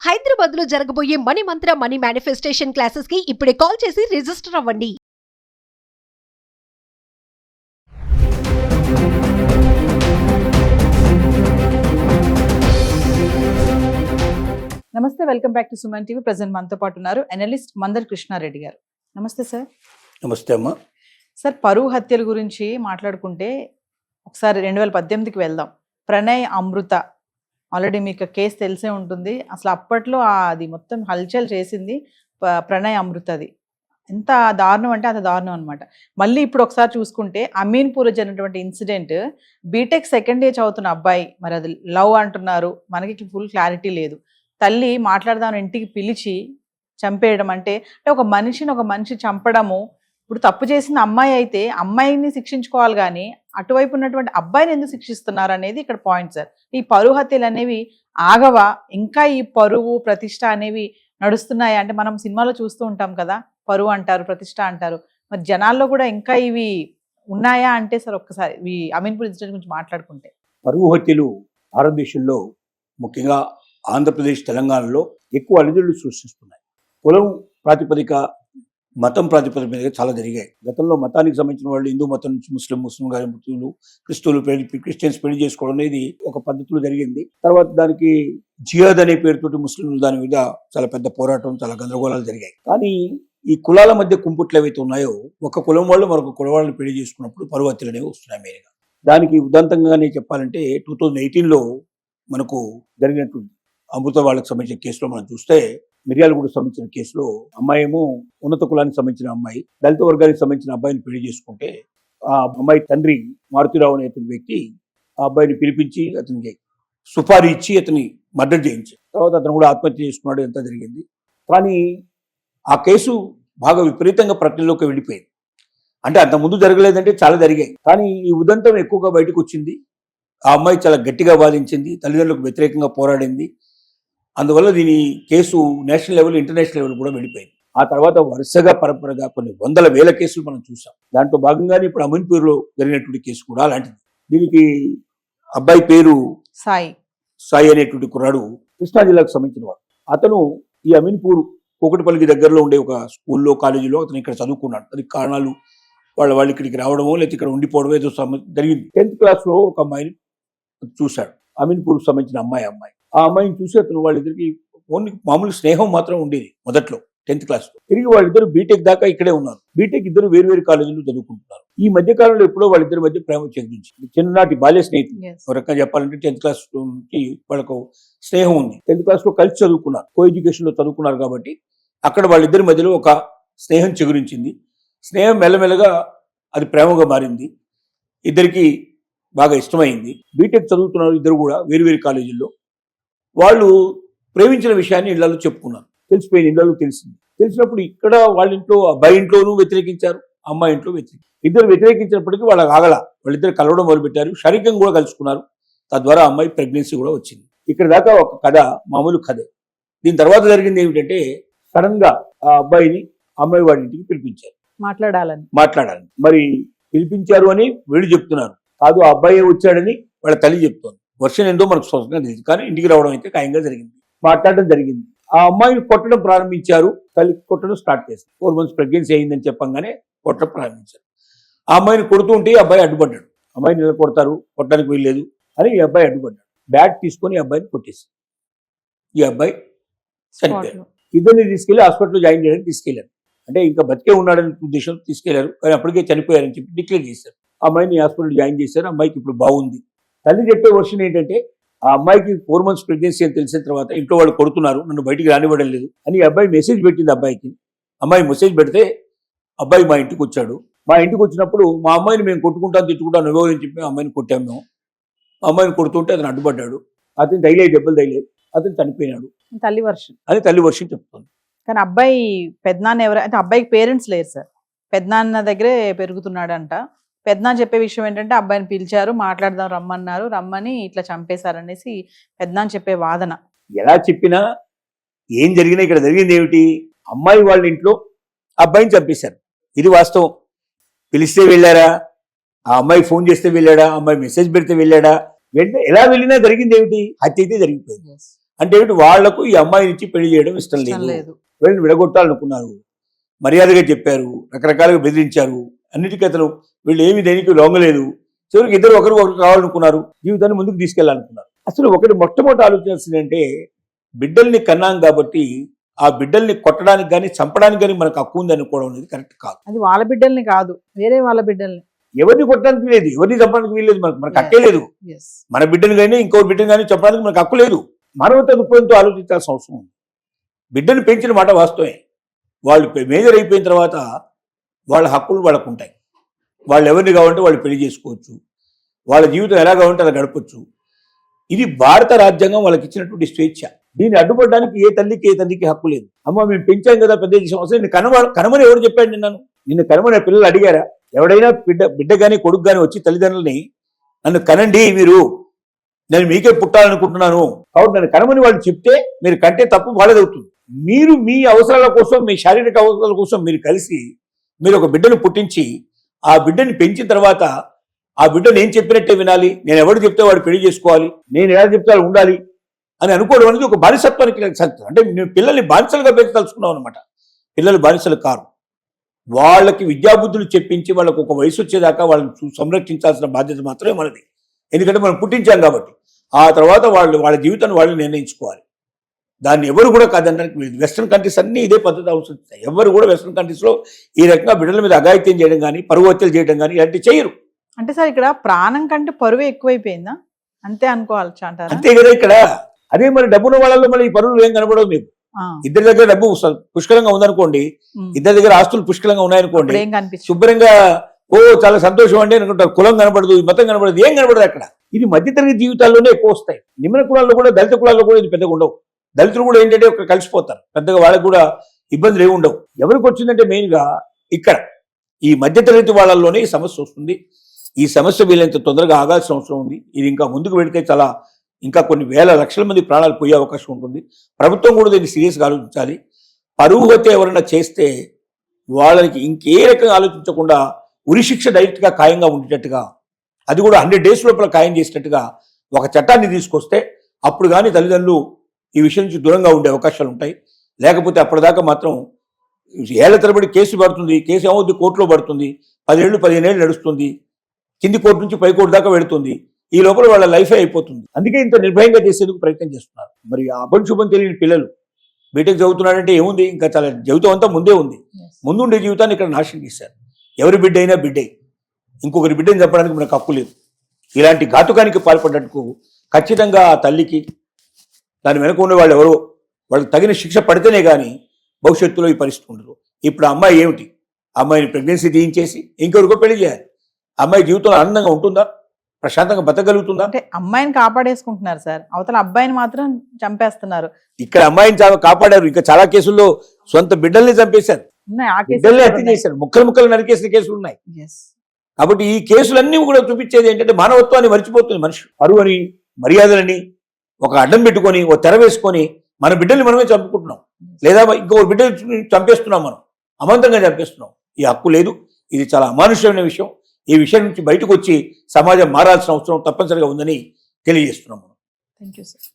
హైదరాబాద్ లో జరగబోయే మనీ మంత్ర money manifestation classes కి ఇప్పుడే కాల్ చేసి రిజిస్టర్ అవ్వండి. నమస్తే, welcome back to Suman TV. Present మనతో పాటు ఉన్నారు అనలిస్ట్ మందర్ కృష్ణారెడ్డి గారు. నమస్తే సార్. నమస్తే అమ్మా. సార్, పరువు హత్యల గురించి మాట్లాడుకుంటే ఒకసారి 2018కి వెళ్దాం. ప్రణయ్ అమృత, ఆల్రెడీ మీకు కేసు తెలిసే ఉంటుంది. అసలు అప్పట్లో అది మొత్తం హల్చల్ చేసింది ప్రణయ్ అమృతది. ఎంత దారుణం అంటే అంత దారుణం అనమాట. మళ్ళీ ఇప్పుడు ఒకసారి చూసుకుంటే అమీన్పూర్ జరిగినటువంటి ఇన్సిడెంట్, బీటెక్ సెకండ్ ఇయర్ చదువుతున్న అబ్బాయి, మరి అది లవ్ అంటున్నారు, మనకి ఫుల్ క్లారిటీ లేదు. తల్లి మాట్లాడదామని ఇంటికి పిలిచి చంపేయడం అంటే ఒక మనిషి చంపడము. ఇప్పుడు తప్పు చేసిన అమ్మాయి అయితే అమ్మాయిని శిక్షించుకోవాలి, కానీ అటువైపు ఉన్నటువంటి అబ్బాయిని ఎందుకు శిక్షిస్తున్నారు అనేది ఇక్కడ పాయింట్ సార్. ఈ పరువు హత్యలు అనేవి ఆగవా? ఇంకా ఈ పరువు ప్రతిష్ట అనేవి నడుస్తున్నాయి అంటే మనం సినిమాలో చూస్తూ ఉంటాం కదా, పరువు అంటారు, ప్రతిష్ట అంటారు. మరి జనాల్లో కూడా ఇంకా ఇవి ఉన్నాయా అంటే సార్ ఒక్కసారి ఈ అమీన్పూర్ ఇన్సిడెంట్ గురించి మాట్లాడుకుంటే. పరువు హత్యలు భారతదేశంలో, ముఖ్యంగా ఆంధ్రప్రదేశ్, తెలంగాణలో ఎక్కువ అలిదడులు సృష్టిస్తున్నాయి. కులం ప్రాతిపదిక, మతం ప్రాతిపదిక మీద చాలా జరిగాయి. గతంలో మతానికి సంబంధించిన వాళ్ళు హిందూ మతం నుంచి ముస్లిం గారి మృతులు, క్రిస్టియన్స్ పెళ్లి చేసుకోవడం అనేది ఒక పద్ధతిలో జరిగింది. తర్వాత దానికి జిహాద్ అనే పేరుతోటి ముస్లింలు దాని మీద చాలా పెద్ద పోరాటం, చాలా గందరగోళాలు జరిగాయి. కానీ ఈ కులాల మధ్య కుంపుట్లు ఏవైతే ఉన్నాయో, ఒక కులం వాళ్ళు మరొక కులం వాళ్ళని పెళ్లి చేసుకున్నప్పుడు పరువు హత్యలు అనేవి వస్తున్నాయి మెయిన్గా. దానికి ఉదాంతంగానే చెప్పాలంటే 2018లో మనకు జరిగినటువంటి అమృత వాళ్ళకి సంబంధించిన కేసులో మనం చూస్తే, మిర్యాలగూడకు సంబంధించిన కేసులో అమ్మాయి ఏమో ఉన్నత కులానికి సంబంధించిన అమ్మాయి, దళిత వర్గానికి సంబంధించిన అబ్బాయిని పెళ్లి చేసుకుంటే, ఆ అమ్మాయి తండ్రి మారుతిరావు అనే అతని వ్యక్తి ఆ అబ్బాయిని పిలిపించి అతనికి సుపారీ ఇచ్చి అతని మర్డర్ చేయించారు. తర్వాత అతను కూడా ఆత్మహత్య చేసుకున్నాడు. ఎంత జరిగింది. కానీ ఆ కేసు బాగా విపరీతంగా ప్రకటనలోకి వెళ్ళిపోయింది. అంటే అంత ముందు జరగలేదంటే చాలా జరిగాయి, కానీ ఈ ఉదంతం ఎక్కువగా బయటకు వచ్చింది. ఆ అమ్మాయి చాలా గట్టిగా బాధించింది, తల్లిదండ్రులకు వ్యతిరేకంగా పోరాడింది. అందువల్ల దీని case national level, international level కూడా వెళ్ళిపోయింది. ఆ తర్వాత వరుసగా పరంపరగా కొన్ని వందల వేల కేసులు మనం చూసాం. దాంట్లో భాగంగానే ఇప్పుడు అమీన్పూర్లో జరిగినటువంటి కేసు కూడా అలాంటిది. దీనికి అబ్బాయి పేరు సాయి అనేటువంటి కుర్రాడు కృష్ణా జిల్లాకు సంబంధించిన వాడు. అతను ఈ అమీన్పూర్ కూకటిపల్లికి దగ్గరలో ఉండే ఒక స్కూల్లో, కాలేజీలో అతను ఇక్కడ చదువుకున్నాడు. దానికి కారణాలు వాళ్ళు ఇక్కడికి రావడమో లేకపోతే ఇక్కడ ఉండిపోవడమో ఏదో జరిగింది. 10th క్లాస్లో ఒక అమ్మాయిని చూశాడు, అమీన్పూర్కి సంబంధించిన అమ్మాయి. ఆ అమ్మాయిని చూసి అతను వాళ్ళిద్దరికి ఓన్లీ మామూలు స్నేహం మాత్రం ఉండేది మొదట్లో 10th క్లాస్లో. తిరిగి వాళ్ళిద్దరు బీటెక్ దాకా ఇక్కడే ఉన్నారు. బీటెక్ ఇద్దరు వేరు కాలేజీలు చదువుకుంటున్నారు. ఈ మధ్య కాలంలో ఎప్పుడో వాళ్ళిద్దరి మధ్య ప్రేమ చెందించింది. చిన్ననాటి బాల్య స్నేహితులు. ఒక రకంగా చెప్పాలంటే 10th క్లాస్ నుంచి వాళ్ళకు స్నేహం ఉంది. 10th క్లాస్లో కలిసి చదువుకున్నారు, కో ఎడ్యుకేషన్లో చదువుకున్నారు. కాబట్టి అక్కడ వాళ్ళిద్దరి మధ్యలో ఒక స్నేహం చిగురించింది. స్నేహం మెల్లమెల్లగా అది ప్రేమగా మారింది. ఇద్దరికి బాగా ఇష్టమైంది. బీటెక్ చదువుతున్నారు ఇద్దరు కూడా వేరు కాలేజీల్లో. వాళ్ళు ప్రేమించిన విషయాన్ని ఇళ్లలో చెప్పుకున్నారు. తెలిసిపోయింది, ఇళ్లలో తెలిసింది. తెలిసినప్పుడు ఇక్కడ వాళ్ళ ఇంట్లో, అబ్బాయి ఇంట్లోనూ వ్యతిరేకించారు, అమ్మాయి ఇంట్లో ఇద్దరు వ్యతిరేకించినప్పటికీ వాళ్ళకి ఆగల. వాళ్ళిద్దరు కలవడం మొదలుపెట్టారు, శారీరకంగా కూడా కలుసుకున్నారు. తద్వారా అమ్మాయి ప్రెగ్నెన్సీ కూడా వచ్చింది. ఇక్కడ దాకా ఒక కథ, మామూలు కథే. దీని తర్వాత జరిగింది ఏమిటంటే, సడన్ గా ఆ అబ్బాయిని అమ్మాయి వాడి ఇంటికి పిలిపించారు, మాట్లాడాలని. మరి పిలిపించారు అని వీళ్ళు చెప్తున్నారు, కాదు ఆ అబ్బాయి వచ్చాడని వాళ్ళ తల్లి చెప్తోంది. వర్షన్ ఏందో మనకు స్పష్టంగా తెలియదు, కానీ ఇంటికి రావడం అయితే ఖాయంగా జరిగింది. మాట్లాడడం జరిగింది. ఆ అమ్మాయిని కొట్టడం ప్రారంభించారు. తల్లి కొట్టడం స్టార్ట్ చేశారు. 4 months ప్రెగ్నెన్సీ అయిందని చెప్పంగానే కొట్టడం ప్రారంభించారు. ఆ అమ్మాయిని కొడుతూ ఉంటే ఈ అబ్బాయి అడ్డుపడ్డాడు. అమ్మాయిని ఎలా కొడతారు, కొట్టడానికి వీల్లేదు అని ఈ అబ్బాయి అడ్డుపడ్డాడు. బ్యాట్ తీసుకొని ఈ అబ్బాయిని కొట్టేసి ఈ అబ్బాయి చనిపోయాడు. ఇద్దరిని తీసుకెళ్లి హాస్పిటల్లో జాయిన్ చేయడానికి తీసుకెళ్లారు. అంటే ఇంకా బతికే ఉన్నాడని ఉద్దేశంతో తీసుకెళ్లారు, కానీ అప్పటికే చనిపోయారని చెప్పి డిక్లేర్ చేశారు. ఆ అమ్మాయిని హాస్పిటల్ జాయిన్ చేశారు. అమ్మాయికి ఇప్పుడు బాగుంది. తల్లి చెప్పే వర్షన్ ఏంటంటే, ఆ అమ్మాయికి 4 months ప్రెగ్నెన్సీ అని తెలిసిన తర్వాత ఇంట్లో వాళ్ళు కొడుతున్నారు, నన్ను బయటికి రానివ్వడం లేదు అని అబ్బాయి మెసేజ్ పెట్టింది అబ్బాయికి. అమ్మాయి మెసేజ్ పెడితే అబ్బాయి మా ఇంటికి వచ్చాడు. మా ఇంటికి వచ్చినప్పుడు మా అమ్మాయిని మేము కొట్టుకుంటాను, తిట్టుకుంటాను, నువ్వు అని చెప్పి అమ్మాయిని కొట్టాము. మేము అమ్మాయిని కొడుతుంటే అతను అడ్డుపడ్డాడు. అతను దెబ్బలు తగిలేదు, అతను చనిపోయినాడు అని తల్లి వర్షం చెప్తుంది. కానీ అబ్బాయి పెద్దనాన్న ఎవరు అంటే, అబ్బాయికి పేరెంట్స్ లేరు సార్, పెద్దనాన్న దగ్గరే పెరుగుతున్నాడంట. పెద్దనాన్న చెప్పే విషయం ఏంటంటే, అబ్బాయిని పిలిచారు, మాట్లాడదాం రమ్మని ఇట్లా చంపేశారనేసి పెద్దనాన్న చెప్పే వాదన. ఎలా చెప్పినా ఏం జరిగినా ఇక్కడ జరిగింది ఏమిటి, అమ్మాయి వాళ్ళ ఇంట్లో అబ్బాయిని చంపేశారు. ఇది వాస్తవం. పిలిస్తే వెళ్ళారా, ఆ అమ్మాయి ఫోన్ చేస్తే వెళ్ళాడా, అమ్మాయి మెసేజ్ పెడితే వెళ్ళాడా, వెంటనే ఎలా వెళ్ళినా జరిగింది ఏమిటి, హత్య అయితే జరిగిపోయింది. అంటే ఏమిటి, వాళ్లకు ఈ అమ్మాయిని ఇచ్చి పెళ్లి చేయడం ఇష్టం లేదు, లేదు. వీళ్ళని విడగొట్టాలనుకున్నారు, మర్యాదగా చెప్పారు, రకరకాలుగా బెదిరించారు, అన్నిటికీ అతను వీళ్ళు ఏమి దేనికి లొంగలేదు, చివరికి ఇద్దరు ఒకరు కావాలనుకున్నారు, జీవితాన్ని ముందుకు తీసుకెళ్లాలనుకున్నారు. అసలు ఒకటి మొట్టమొదటి ఆలోచించాల్సిందంటే బిడ్డల్ని కన్నాం కాబట్టి ఆ బిడ్డల్ని కొట్టడానికి కానీ చంపడానికి కానీ మనకు హక్కు ఉంది అనుకోవడం అనేది కరెక్ట్ కాదు. అది వాళ్ళ బిడ్డల్ని కాదు, వేరే వాళ్ళ బిడ్డల్ని. ఎవరిని కొట్టడానికి లేదు, ఎవరిని చంపడానికి వీల్లేదు, మనకు హక్కే లేదు. Yes. మన బిడ్డను కానీ ఇంకో బిడ్డను కానీ చెప్పడానికి మనకు హక్కు లేదు. మానవత దృక్పథంతో ఆలోచించాల్సిన అవసరం ఉంది. బిడ్డను పెంచిన మాట వాస్తవమే, వాళ్ళు మేజర్ అయిపోయిన తర్వాత వాళ్ళ హక్కులు వాళ్ళకు ఉంటాయి. వాళ్ళు ఎవరిని కావాలంటే వాళ్ళు పెళ్లి చేసుకోవచ్చు, వాళ్ళ జీవితం ఎలా కావాలంటే అలా గడపచ్చు. ఇది భారత రాజ్యాంగం వాళ్ళకి ఇచ్చినటువంటి స్వేచ్ఛ. దీన్ని అడ్డుపడడానికి ఏ తండ్రికి హక్కు లేదు. అమ్మ మేము పెంచాం కదా, పెద్ద చేసాం, అసలు నిన్ను కనమని ఎవరు చెప్పాడు? నిన్ను కనమని పిల్లలు అడిగారా? ఎవడైనా బిడ్డ కానీ కొడుకు కానీ వచ్చి తల్లిదండ్రులని నన్ను కనండి, నేను మీకే పుట్టాలనుకుంటున్నాను కాబట్టి నన్ను కనమని వాళ్ళు చెప్తే మీరు కంటే తప్పు వాళ్ళది అవుతుంది. మీరు మీ అవసరాల కోసం, మీ శారీరక అవసరాల కోసం మీరు కలిసి మీరు ఒక బిడ్డను పుట్టించి ఆ బిడ్డని పెంచిన తర్వాత ఆ బిడ్డ నేను చెప్పినట్టే వినాలి, నేను ఎవరు చెప్తే వాడు పెళ్లి చేసుకోవాలి, నేను ఎలా చెప్తే వాళ్ళు ఉండాలి అని అనుకోవడం అనేది ఒక బానిసత్వానికి అంటే నేను పిల్లల్ని బానిసలుగా పెంచదలుచుకున్నాం అనమాట. పిల్లలు బానిసలు కారు. వాళ్ళకి విద్యాబుద్ధులు చెప్పించి వాళ్ళకు ఒక వయసు వచ్చేదాకా వాళ్ళని సంరక్షించాల్సిన బాధ్యత మాత్రమే మనది. ఎందుకంటే మనం పుట్టించాం కాబట్టి ఆ తర్వాత వాళ్ళ జీవితాన్ని వాళ్ళు నిర్ణయించుకోవాలి. దాన్ని ఎవరు కూడా కాదనడానికి వెస్ట్రన్ కంట్రీస్ అన్నీ ఇదే పద్ధతి అవసరం. ఎవరు కూడా వెస్ట్రన్ కంట్రీస్లో ఈ రకంగా బిడ్డల మీద అఘాయిత్యం చేయడం కానీ పరువు హత్యలు చేయడం కానీ ఇలాంటివి చేయరు. అంటే సార్ ఇక్కడ ప్రాణం కంటే పరువే ఎక్కువైపోయిందా? అంతే అనుకోవాలి అంటారా? అంతే కదా. ఇక్కడ అదే మరి డబ్బున్న వాళ్ళలో మళ్ళీ ఈ పరువులు ఏం కనబడవు మీకు. ఇద్దరి దగ్గర డబ్బు పుష్కలంగా ఉందనుకోండి, ఇద్దరి దగ్గర ఆస్తులు పుష్కలంగా ఉన్నాయనుకోండి, శుభ్రంగా చాలా సంతోషం అండి అనుకుంటారు. కులం కనబడదు, మతం కనబడదు, ఏం కనబడదు అక్కడ. ఇది మధ్యతరగతి జీవితాల్లోనే ఎక్కువ వస్తాయి. నిమ్న కులాల్లో కూడా, దళిత కులాల్లో కూడా ఇది పెద్దగా ఉండవు. దళితులు కూడా ఏంటంటే ఒక కలిసిపోతారు, పెద్దగా వాళ్ళకు కూడా ఇబ్బందులు ఏమి ఉండవు. ఎవరికి వచ్చిందంటే మెయిన్గా ఇక్కడ ఈ మధ్యతరగతి వాళ్ళల్లోనే ఈ సమస్య వస్తుంది. ఈ సమస్య వీళ్ళంత తొందరగా ఆగాల్సిన అవసరం ఉంది. ఇది ఇంకా ముందుకు వెళితే చాలా ఇంకా కొన్ని వేల లక్షల మంది ప్రాణాలు పోయే అవకాశం ఉంటుంది. ప్రభుత్వం కూడా దీన్ని సీరియస్గా ఆలోచించాలి. పరువు హత్య ఎవరైనా చేస్తే వాళ్ళకి ఇంకే రకంగా ఆలోచించకుండా ఉరిశిక్ష డైరెక్ట్గా ఖాయంగా ఉండేటట్టుగా, అది కూడా 100 days లోపల ఖాయం చేసేటట్టుగా ఒక చట్టాన్ని తీసుకొస్తే అప్పుడు కానీ తల్లిదండ్రులు ఈ విషయం నుంచి దూరంగా ఉండే అవకాశాలు ఉంటాయి. లేకపోతే అప్పటిదాకా మాత్రం ఏళ్ల తరబడి కేసు పడుతుంది. కేసు ఏమవుతుంది, కోర్టులో పడుతుంది, 10 ఏళ్ళు 15 ఏళ్ళు నడుస్తుంది, కింది కోర్టు నుంచి పై కోర్టు దాకా వెళుతుంది. ఈ లోపల వాళ్ళ లైఫే అయిపోతుంది. అందుకే ఇంత నిర్భయంగా చేసేందుకు ప్రయత్నం చేస్తున్నారు. మరి అభం శుభం తెలియని పిల్లలు బీటెక్ చదువుతున్నాడంటే ఏముంది, ఇంకా చాలా జీవితం అంతా ముందే ఉంది. ముందుండే జీవితాన్ని ఇక్కడ నాశనం చేశారు. ఎవరి బిడ్డ అయినా బిడ్డే, ఇంకొకరి బిడ్డని చెప్పడానికి మనకు హక్కు లేదు. ఇలాంటి ఘాతుకానికి పాల్పడ్డట్టుకు ఖచ్చితంగా ఆ తల్లికి, దాని వెనక ఉన్న వాళ్ళు ఎవరో వాళ్ళకి తగిన శిక్ష పడితేనే కానీ భవిష్యత్తులో ఈ పరిస్థితి ఉండదు. ఇప్పుడు ఆ అమ్మాయి ఏమిటి, అమ్మాయిని ప్రెగ్నెన్సీ తీయించేసి ఇంకొకరికో పెళ్లి చేయాలి. అమ్మాయి జీవితంలో ఆనందంగా ఉంటుందా, ప్రశాంతంగా బతకగలుగుతుందా? అంటే అమ్మాయిని కాపాడేసుకుంటున్నారు సార్, అవతల అబ్బాయిని మాత్రం చంపేస్తున్నారు. ఇక్కడ అమ్మాయిని కాపాడారు, ఇంకా చాలా కేసుల్లో సొంత బిడ్డల్ని చంపేశారు, బిడ్డల్ని హత్య చేశారు, ముక్కలు నరికేసిన కేసులు ఉన్నాయి. కాబట్టి ఈ కేసులన్నీ కూడా చూపించేది ఏంటంటే మానవత్వాన్ని మర్చిపోతుంది మనిషి. పరువని, మర్యాదలని ఒక అడ్డం పెట్టుకొని, ఓ తెర వేసుకొని మన బిడ్డల్ని మనమే చంపుకుంటున్నాం, లేదా ఇంకో బిడ్డని చంపేస్తున్నాం, మనం అమాంతంగా చంపేస్తున్నాం. ఈ హక్కు లేదు. ఇది చాలా అమానుష్యమైన విషయం. ఈ విషయం నుంచి బయటకు వచ్చి సమాజం మారాల్సిన అవసరం తప్పనిసరిగా ఉందని తెలియజేస్తున్నాం. Thank you sir.